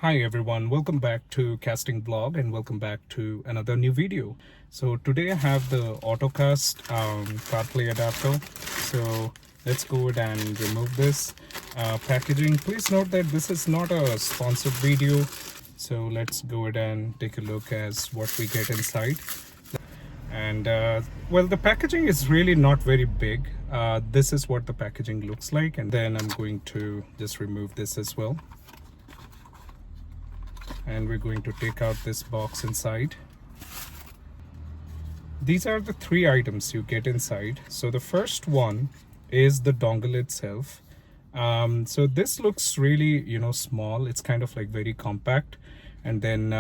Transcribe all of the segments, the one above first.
Hi everyone, welcome back to Casting Blog and welcome back to another new video. So today I have the Ottocast CarPlay adapter. So let's go ahead and remove this packaging. Please note that this is not a sponsored video. So let's go ahead and take a look as what we get inside. And well, the packaging is really not very big. This is what the packaging looks like, and then I'm going to just remove this as well. And we're going to take out this box inside. These are the three items you get inside. So the first one is the dongle itself. So this looks really, small. It's kind of like very compact. And then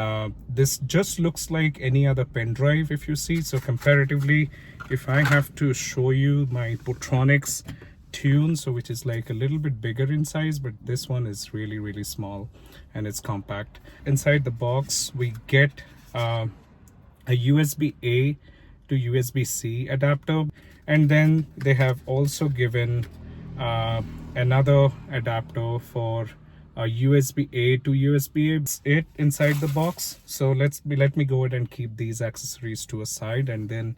this just looks like any other pen drive if you see. So comparatively, if I have to show you my Portronics Tune, so which is like a little bit bigger in size, but this one is really small and it's compact. Inside the box we get a USB-A to USB-C adapter, and then they have also given another adapter for USB-A to USB-A inside the box. So let me go ahead and keep these accessories to a side, and then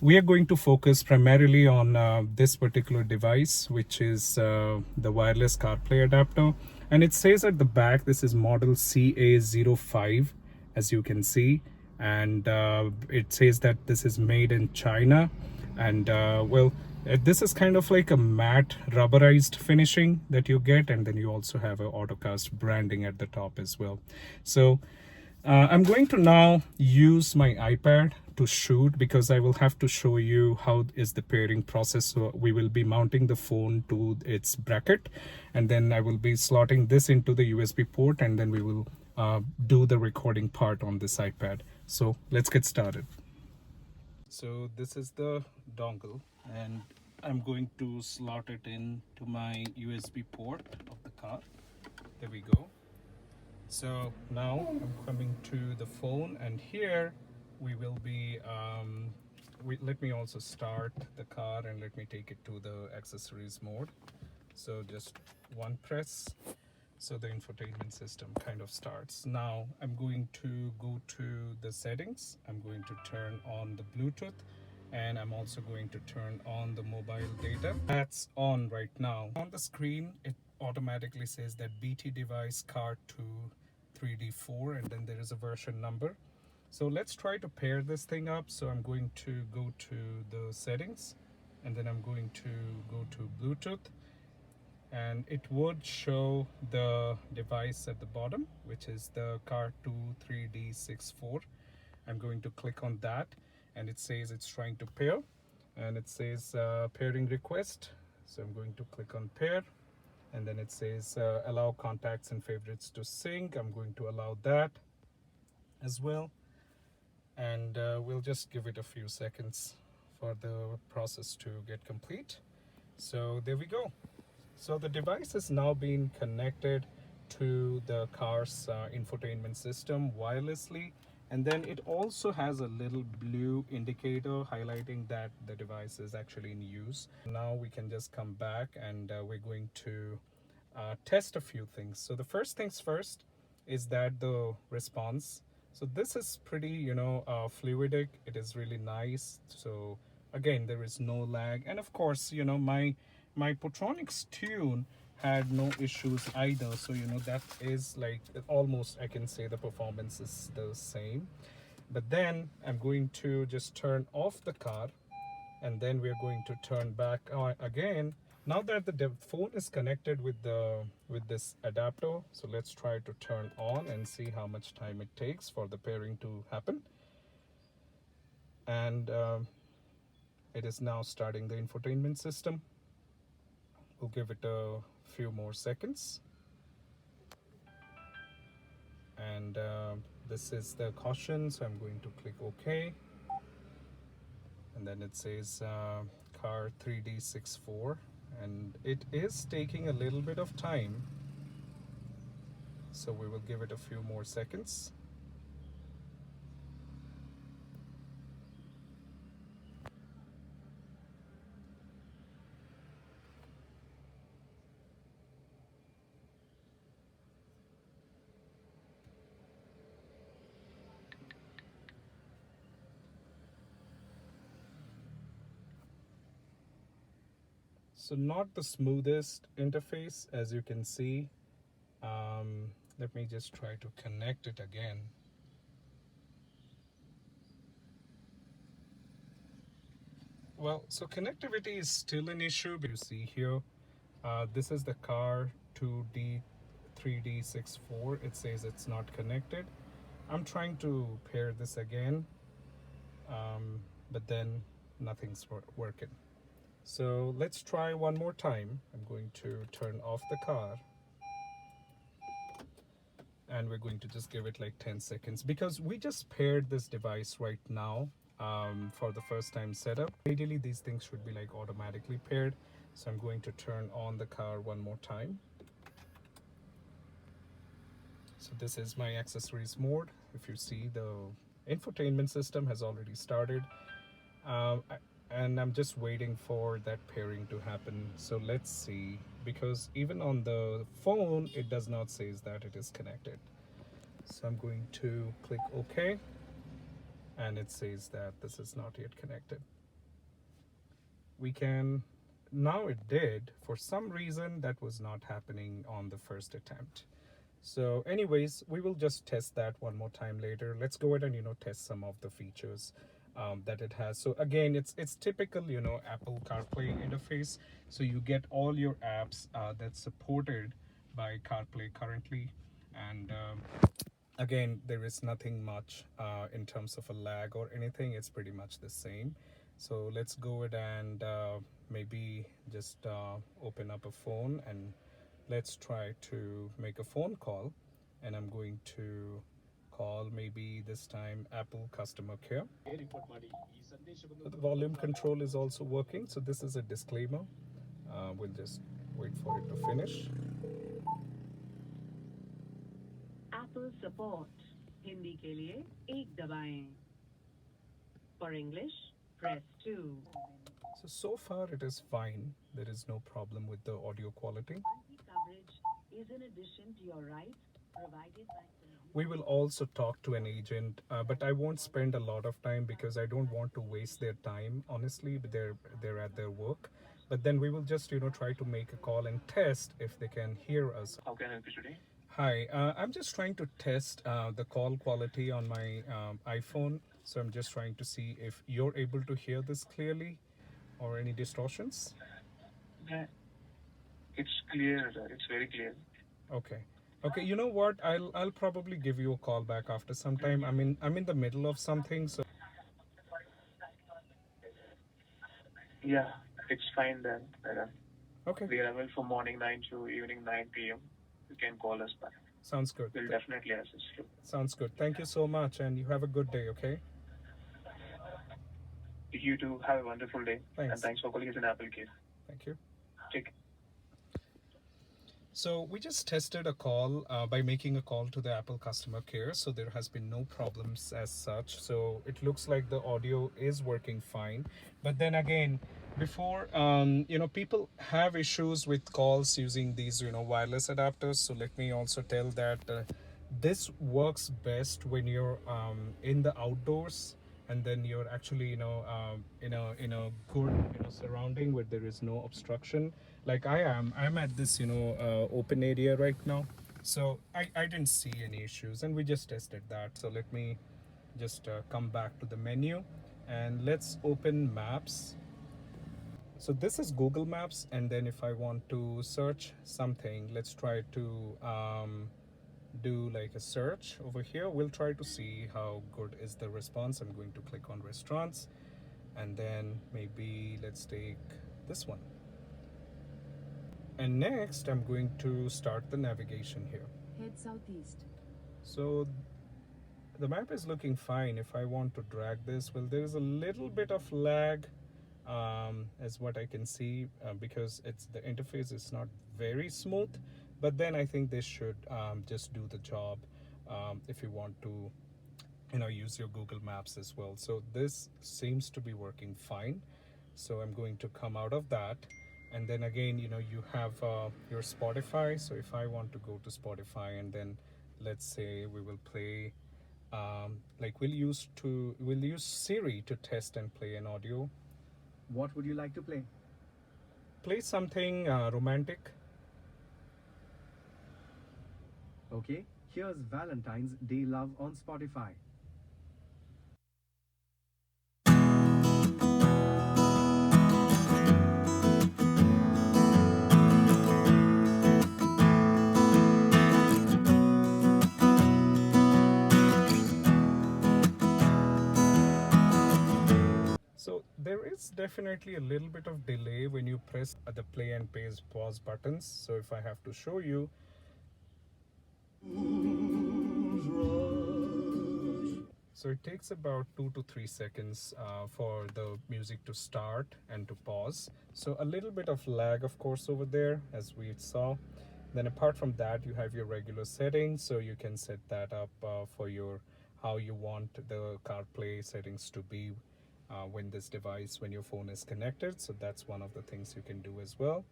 we are going to focus primarily on this particular device, which is the wireless CarPlay adapter. And it says at the back, this is model CA05, as you can see. And it says that this is made in China. And well, this is kind of like a matte rubberized finishing that you get. And then you also have an Ottocast branding at the top as well. So I'm going to now use my iPad to shoot, because I will have to show you how is the pairing process. So we will be mounting the phone to its bracket, and then I will be slotting this into the USB port, and then we will do the recording part on this iPad. So let's get started. So this is the dongle, and I'm going to slot it into my USB port of the car. There we go. So now I'm coming to the phone, and here we will be let me also start the car and let me take it to the accessories mode. So just one press, so the infotainment system kind of starts. Now I'm going to go to the settings. I'm going to turn on the Bluetooth, and I'm also going to turn on the mobile data. That's on right now. On the screen it automatically says that BT device car 2 3D4, and then there is a version number. So let's try to pair this thing up. So I'm going to go to the settings, and then I'm going to go to Bluetooth, and it would show the device at the bottom, which is the car 2 3D64. I'm going to click on that, and it says it's trying to pair, and it says pairing request. So I'm going to click on pair, and then it says allow contacts and favorites to sync. I'm going to allow that as well, and we'll just give it a few seconds for the process to get complete. So there we go. So the device is now being connected to the car's infotainment system wirelessly, and then it also has a little blue indicator highlighting that the device is actually in use. Now we can just come back, and we're going to test a few things. So the first things first is that the response. So this is pretty, fluidic. It is really nice. So again, there is no lag, and of course, my Portronics Tune had no issues either. So that is like almost, I can say the performance is the same. But then I'm going to just turn off the car, and then we're going to turn back on again. Now that the phone is connected with this adapter, so let's try to turn on and see how much time it takes for the pairing to happen. And it is now starting the infotainment system. We'll give it a few more seconds. And this is the caution, so I'm going to click OK. And then it says car 3D64. And it is taking a little bit of time, so we will give it a few more seconds. So not the smoothest interface, as you can see. Let me just try to connect it again. Well, so connectivity is still an issue. But you see here, this is the car 2D 3D64. It says it's not connected. I'm trying to pair this again, but then nothing's working. So let's try one more time. I'm going to turn off the car, and we're going to just give it like 10 seconds because we just paired this device right now for the first time setup. Ideally, these things should be like automatically paired. So I'm going to turn on the car one more time. So this is my accessories mode. If you see, the infotainment system has already started. And I'm just waiting for that pairing to happen. So let's see, because even on the phone, it does not say that it is connected. So I'm going to click OK, and it says that this is not yet connected. We can, now it did, for some reason that was not happening on the first attempt. So anyways, we will just test that one more time later. Let's go ahead and test some of the features that it has. So again, it's typical Apple CarPlay interface. So you get all your apps that's supported by CarPlay currently, and again, there is nothing much in terms of a lag or anything. It's pretty much the same. So let's go ahead and maybe just open up a phone, and let's try to make a phone call. And I'm going to call, maybe this time, Apple customer care. So the volume control is also working. So this is a disclaimer. We'll just wait for it to finish. Apple support. Hindi के लिए 1 दबाएं. For English, press 2. So far it is fine. There is no problem with the audio quality. Coverage is in addition to your rights provided by. We will also talk to an agent, but I won't spend a lot of time because I don't want to waste their time. Honestly, they're at their work. But then we will just try to make a call and test if they can hear us. How can I help you today? Hi, I'm just trying to test the call quality on my iPhone. So I'm just trying to see if you're able to hear this clearly or any distortions. Yeah, it's clear. It's very clear. Okay. Okay, you know what? I'll probably give you a call back after some time. I'm in the middle of something, so Yeah, it's fine then, madam. okay. We are available from morning 9 to evening 9 p.m. You can call us back. Sounds good. We'll definitely assist you. Sounds good. Thank you so much, and you have a good day, okay? You too have a wonderful day. Thanks. And thanks for calling us in Apple case. Thank you. Take care. So we just tested a call by making a call to the Apple customer care. So there has been no problems as such. So it looks like the audio is working fine. But then again, before, people have issues with calls using these, wireless adapters. So let me also tell that this works best when you're in the outdoors, and then you're actually in a good surrounding where there is no obstruction, like I'm at this open area right now. So I didn't see any issues, and we just tested that. So let me just come back to the menu, and let's open Maps. So this is Google Maps, and then if I want to search something, let's try to do like a search over here. We'll try to see how good is the response. I'm going to click on restaurants, and then maybe let's take this one. And next I'm going to start the navigation here. Head southeast. So the map is looking fine. If I want to drag this, well, there is a little bit of lag as what I can see, because the interface is not very smooth. But then I think this should just do the job if you want to use your Google Maps as well. So this seems to be working fine. So I'm going to come out of that, and then again you have your Spotify. So if I want to go to Spotify, and then let's say we will play like we'll use Siri to test and play an audio. What would you like to play? play something romantic. Okay, here's Valentine's Day Love on Spotify. So there is definitely a little bit of delay when you press the play and pause buttons. So if I have to show you, so it takes about 2 to 3 seconds for the music to start and to pause. So a little bit of lag, of course, over there, as we saw. Then apart from that, you have your regular settings. So you can set that up for your how you want the CarPlay settings to be when your phone is connected. So that's one of the things you can do as well.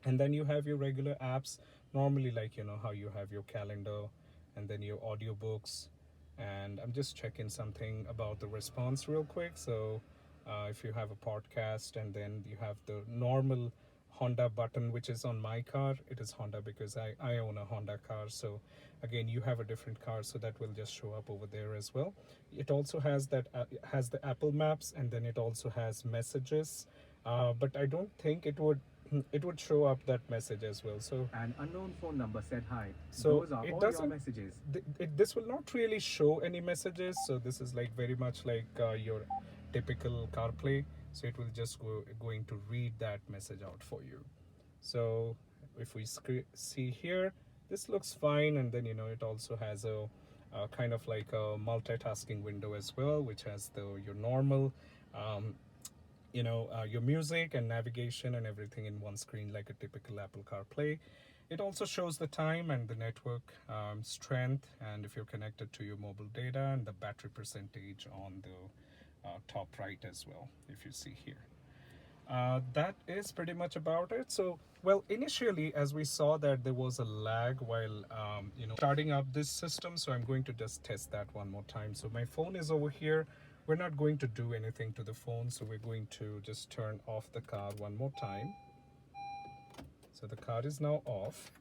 And then you have your regular apps, normally, like how you have your calendar and then your audiobooks. And I'm just checking something about the response real quick. So if you have a podcast and then you have the normal Honda button, which is on my car, it is Honda because I own a Honda car. So again, you have a different car, so that will just show up over there as well. It also has has the Apple Maps, and then it also has messages, but I don't think it would show up that message as well. So An unknown phone number said hi. so Those are it all your doesn't messages. this will not really show any messages. So this is like very much like your typical CarPlay. So it will just going to read that message out for you. So if we see here, this looks fine. And then it also has a kind of like a multitasking window as well, which has your normal your music and navigation and everything in one screen, like a typical Apple CarPlay. It also shows the time and the network strength, and if you're connected to your mobile data, and the battery percentage on the top right as well, if you see here. That is pretty much about it. So, well, initially, as we saw that there was a lag while starting up this system, so I'm going to just test that one more time. So my phone is over here. We're not going to do anything to the phone, so we're going to just turn off the car one more time. So the car is now off,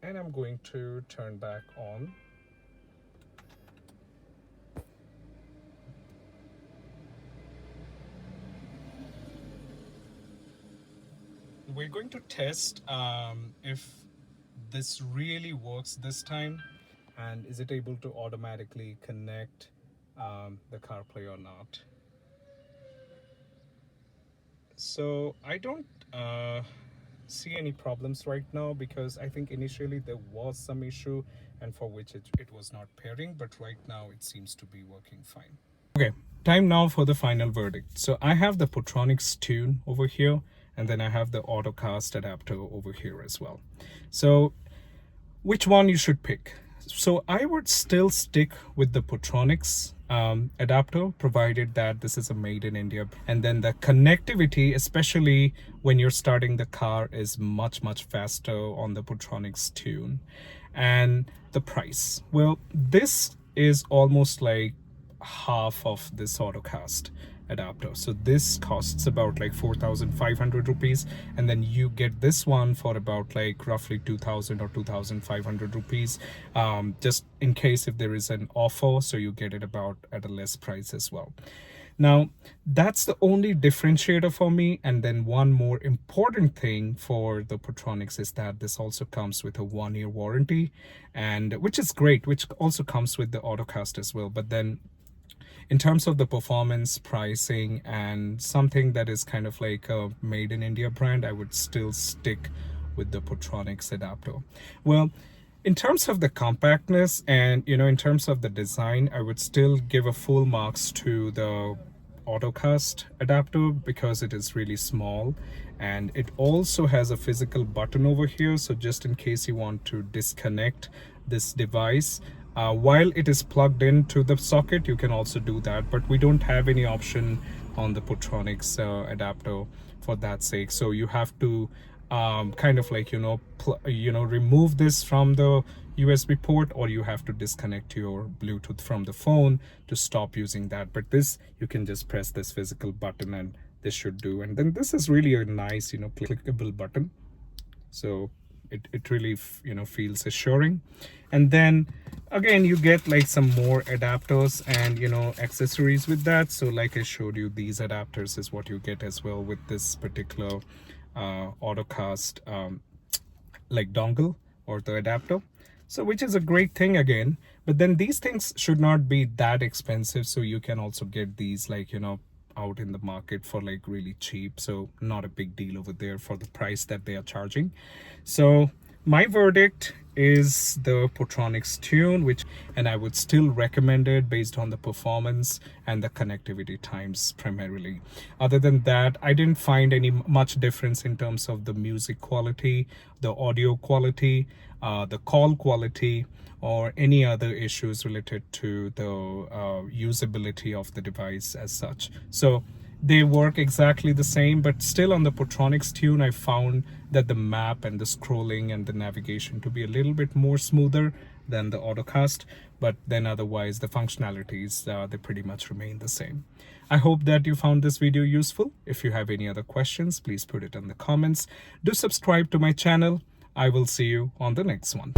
and I'm going to turn back on. We're going to test if this really works this time, and is it able to automatically connect the CarPlay or not. So I don't see any problems right now, because I think initially there was some issue and for which it was not pairing, but right now it seems to be working fine. Okay, time now for the final verdict. So I have the Portronics Tune over here, and then I have the Ottocast adapter over here as well. So which one you should pick? So I would still stick with the Portronics adapter, provided that this is a made in India. And then the connectivity, especially when you're starting the car, is much faster on the Portronics Tune. And the price, well, this is almost like half of this Ottocast adapter. So this costs about like 4,500 rupees, and then you get this one for about like roughly 2,000 or 2,500 rupees, just in case if there is an offer, so you get it about at a less price as well. Now, that's the only differentiator for me. And then one more important thing for the Portronics is that this also comes with a 1-year warranty, and which is great, which also comes with the Ottocast as well. But then in terms of the performance, pricing, and something that is kind of like a made in India brand, I would still stick with the Portronics adapter. Well, in terms of the compactness and in terms of the design, I would still give a full marks to the Ottocast adapter, because it is really small, and it also has a physical button over here. So just in case you want to disconnect this device while it is plugged into the socket, you can also do that, but we don't have any option on the Portronics adapter for that sake. So you have to kind of like remove this from the USB port, or you have to disconnect your Bluetooth from the phone to stop using that. But this, you can just press this physical button and this should do. And then this is really a nice, clickable button. So it really feels assuring. And then again, you get like some more adapters and accessories with that. So like I showed you, these adapters is what you get as well with this particular Ottocast like dongle or the adapter. So which is a great thing again. But then these things should not be that expensive, so you can also get these like out in the market for like really cheap. So not a big deal over there for the price that they are charging. So my verdict is the Portronics Tune, and I would still recommend it based on the performance and the connectivity times primarily. Other than that, I didn't find any much difference in terms of the music quality, the audio quality, the call quality, or any other issues related to the usability of the device as such. So they work exactly the same, but still on the Portronics Tune, I found that the map and the scrolling and the navigation to be a little bit more smoother than the Ottocast. But then otherwise, the functionalities, they pretty much remain the same. I hope that you found this video useful. If you have any other questions, please put it in the comments. Do subscribe to my channel. I will see you on the next one.